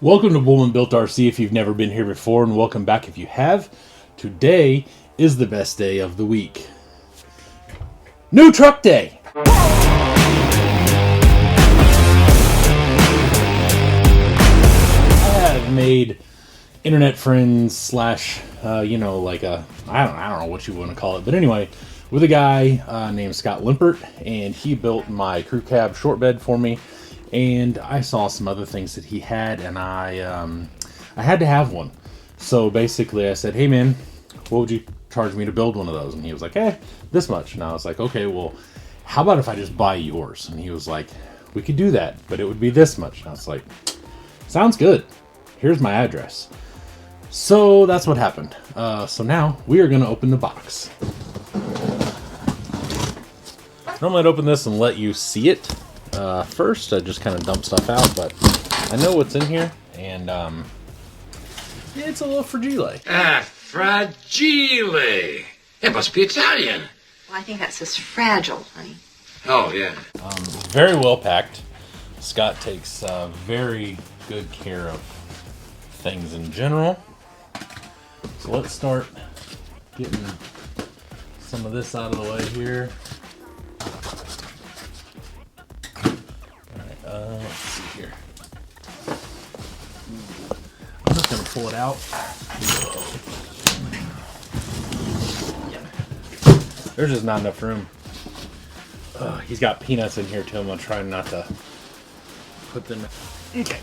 Welcome to Bullman Built RC if you've never been here before, and welcome back if you have. Today is the best day of the week. New Truck Day! I have made internet friends slash, I don't know what you want to call it, but anyway, with a guy named Scott Limpert, and he built my crew cab short bed for me. And I saw some other things that he had, and I had to have one. So basically I said, hey man, what would you charge me to build one of those? And he was like, this much. And I was like, okay, well, how about if I just buy yours? And he was like, we could do that, but it would be this much. And I was like, sounds good. Here's my address. So that's what happened. So now we are going to open the box. Normally I'd open this and let you see it. First, I just kind of dump stuff out, but I know what's in here, and it's a little fragile. Fragile. It must be Italian. Well, I think that says fragile, honey. Oh, yeah. Very well packed. Scott takes very good care of things in general. So let's start getting some of this out of the way here. Let's see here. I'm just going to pull it out. There's just not enough room. He's got peanuts in here too. I'm going to try not to put them in. Okay.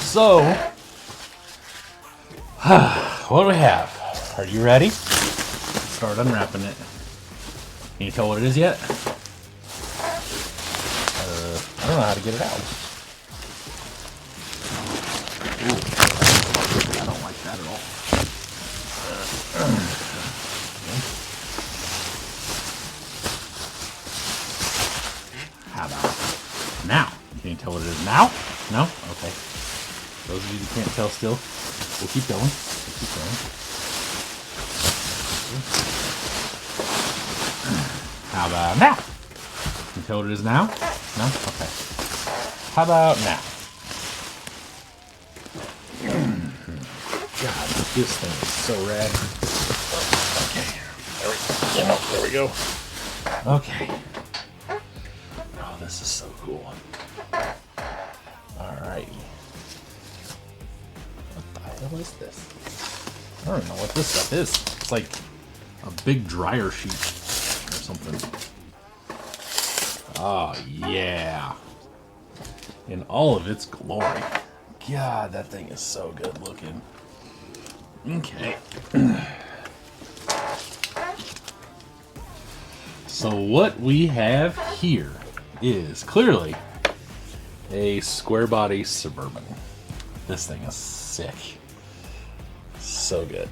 So, what do we have? Are you ready? Start unwrapping it. Can you tell what it is yet? I don't know how to get it out. Ooh, I don't like that at all. How about now? Can you tell what it is now? No? Okay. Those of you who can't tell still, we'll keep going. How about now? Can you tell what it is now? No? Okay. How about now? God, this thing is so rad. Okay. There we go. Okay. Oh, this is so cool. Alright. What the hell is this? I don't even know what this stuff is. It's like a big dryer sheet or something. Oh, yeah. In all of its glory. God, that thing is so good looking. Okay. So what we have here is clearly a Squarebody Suburban. This thing is sick. So good.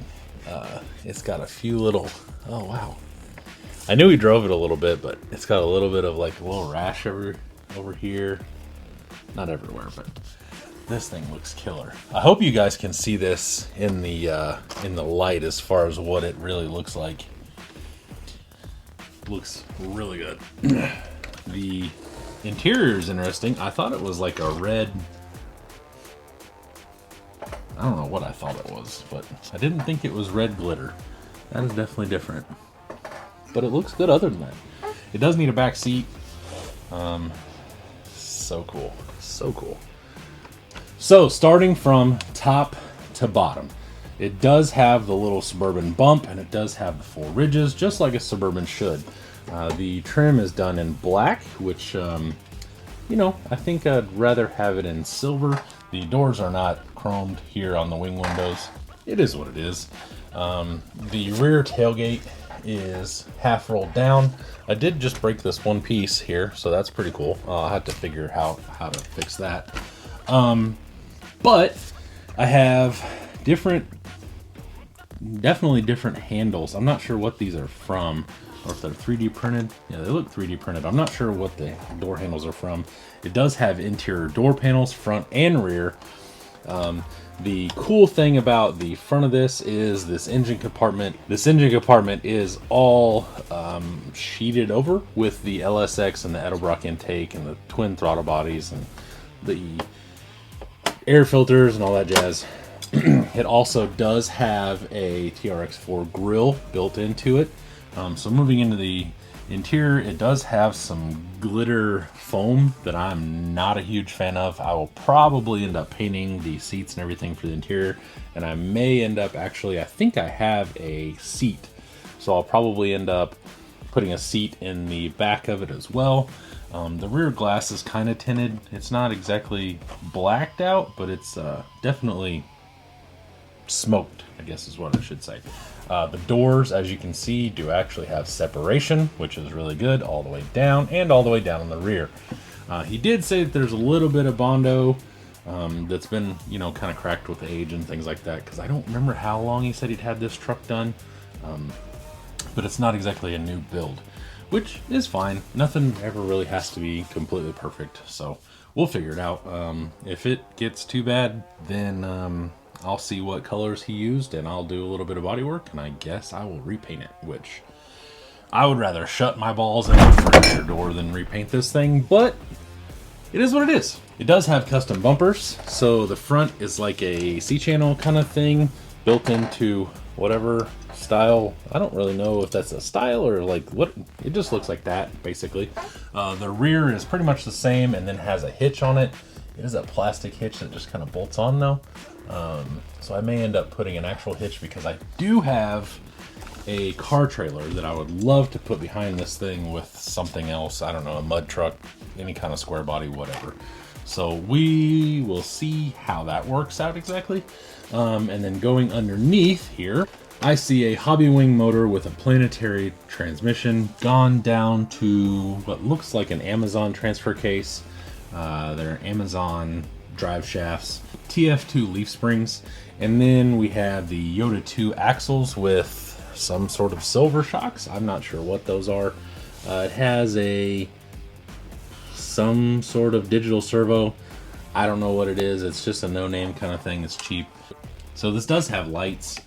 It's got a few little... Oh, wow. I knew he drove it a little bit, but it's got a little bit of like a little rash over here. Not everywhere, but this thing looks killer. I hope you guys can see this in the light as far as what it really looks like. Looks really good. The interior is interesting. I thought it was like a red... I don't know what I thought it was, but I didn't think it was red glitter. That is definitely different. But it looks good other than that. It does need a back seat. So cool. So cool. So starting from top to bottom, it does have the little Suburban bump, and it does have the 4 ridges, just like a Suburban should. The trim is done in black, which, I think I'd rather have it in silver. The doors are not chromed here on the wing windows. It is what it is. The rear tailgate is half rolled down. I did just break this one piece here, so that's pretty cool. I'll have to figure out how to fix that. But I have definitely different handles. I'm not sure what these are from, or if they're 3D printed. Yeah, they look 3D printed. I'm not sure what the door handles are from. It does have interior door panels, front and rear. The cool thing about the front of this is this engine compartment. This engine compartment is all sheeted over with the LSX and the Edelbrock intake and the twin throttle bodies and the air filters and all that jazz. It also does have a TRX4 grill built into it. So moving into the interior, it does have some glitter foam that I'm not a huge fan of. I will probably end up painting the seats and everything for the interior, and I may end up actually, I think I have a seat, so I'll probably end up putting a seat in the back of it as well. The rear glass is kind of tinted. It's not exactly blacked out, but it's definitely smoked, I guess is what I should say. The doors, as you can see, do actually have separation, which is really good, all the way down and all the way down in the rear. He did say that there's a little bit of Bondo that's been, you know, kind of cracked with age and things like that, because I don't remember how long he said he'd had this truck done, but it's not exactly a new build, which is fine. Nothing ever really has to be completely perfect, so we'll figure it out. If it gets too bad, then I'll see what colors he used and I'll do a little bit of body work, and I guess I will repaint it, which I would rather shut my balls in a furniture door than repaint this thing, but it is what it is. It does have custom bumpers, so the front is like a C-channel kind of thing built into whatever style. I don't really know if that's a style or like what, it just looks like that basically. The rear is pretty much the same and then has a hitch on it. It is a plastic hitch that just kind of bolts on though. So I may end up putting an actual hitch, because I do have a car trailer that I would love to put behind this thing with something else. I don't know, a mud truck, any kind of square body, whatever. So we will see how that works out exactly. And then going underneath here, I see a Hobby Wing motor with a planetary transmission gone down to what looks like an Amazon transfer case. They're Amazon drive shafts, TF2 leaf springs, and then we have the Yoda 2 axles with some sort of silver shocks. I'm not sure what those are. It has some sort of digital servo. I don't know what it is. It's just a no-name kind of thing. It's cheap. So this does have lights.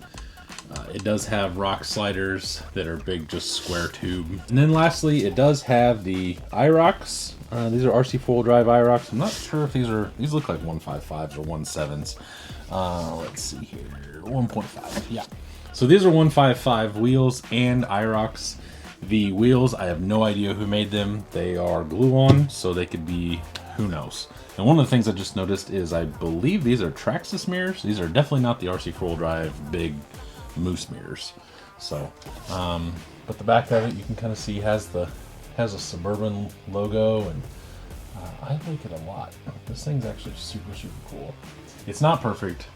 It does have rock sliders that are big, just square tube. And then lastly, it does have the IROCs. These are RC four-wheel drive IROCs. I'm not sure if these look like 155s or 17s. Let's see here, 1.5, yeah. So these are 155 wheels and IROCs. The wheels, I have no idea who made them. They are glue-on, so they could be, who knows. And one of the things I just noticed is I believe these are Traxxas mirrors. These are definitely not the RC four-wheel drive big moose mirrors. So, but the back of it, you can kind of see has a Suburban logo, and I like it a lot. This thing's actually super, super cool. It's not perfect.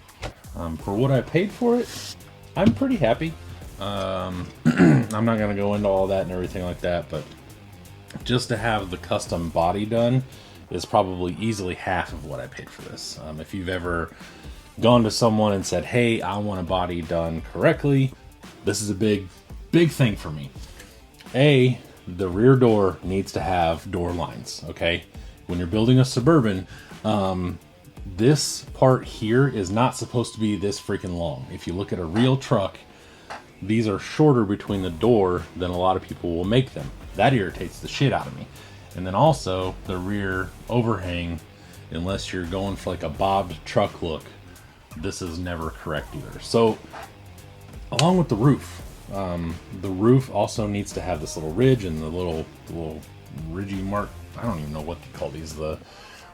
For what I paid for it, I'm pretty happy. I'm not gonna go into all that and everything like that, but just to have the custom body done is probably easily half of what I paid for this. If you've ever gone to someone and said, hey, I want a body done correctly, this is a big thing for me. The rear door needs to have door lines, okay? When you're building a Suburban, this part here is not supposed to be this freaking long. If you look at a real truck, these are shorter between the door than a lot of people will make them. That irritates the shit out of me. And then also the rear overhang, unless you're going for like a bobbed truck look, this is never correct either. So along with the roof also needs to have this little ridge and the little ridgy mark. I don't even know what they call these, the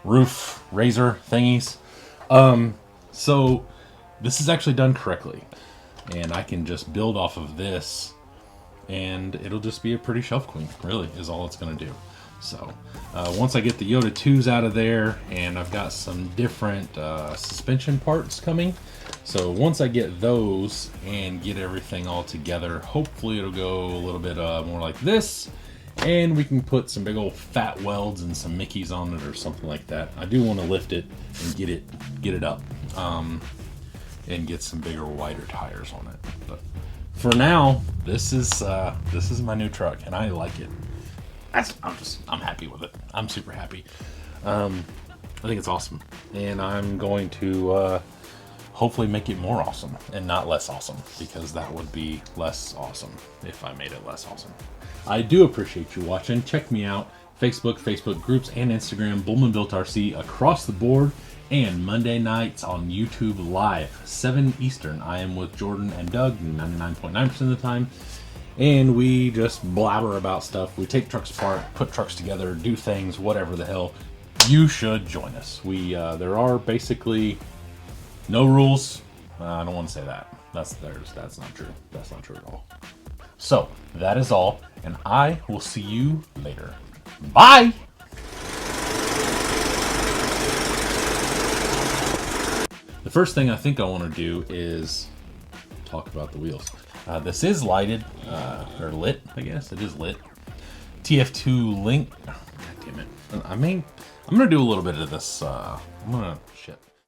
roof razor thingies. So this is actually done correctly, and I can just build off of this and it'll just be a pretty shelf queen, really, is all it's going to do. So once I get the Yoda 2s out of there, and I've got some different suspension parts coming, so once I get those and get everything all together, hopefully it'll go a little bit more like this, and we can put some big old fat welds and some Mickeys on it or something like that. I do want to lift it and get it up, and get some bigger, wider tires on it. But for now, this is my new truck, and I like it. I'm happy with it. I'm super happy. I think it's awesome, and I'm going to hopefully make it more awesome and not less awesome, because that would be less awesome if I made it less awesome. I do appreciate you watching. Check me out, Facebook groups, and Instagram, Bullman Built RC across the board, and Monday nights on YouTube Live, 7 Eastern. I am with Jordan and Doug 99.9% of the time, and we just blabber about stuff. We take trucks apart, put trucks together, do things, whatever the hell. You should join us. There are basically no rules. I don't want to say that. That's not true. That's not true at all. So that is all, and I will see you later. Bye. The first thing I think I want to do is talk about the wheels. This is lighted, or lit, I guess. It is lit. TF2 link. God damn it. I'm going to do a little bit of this. Shit.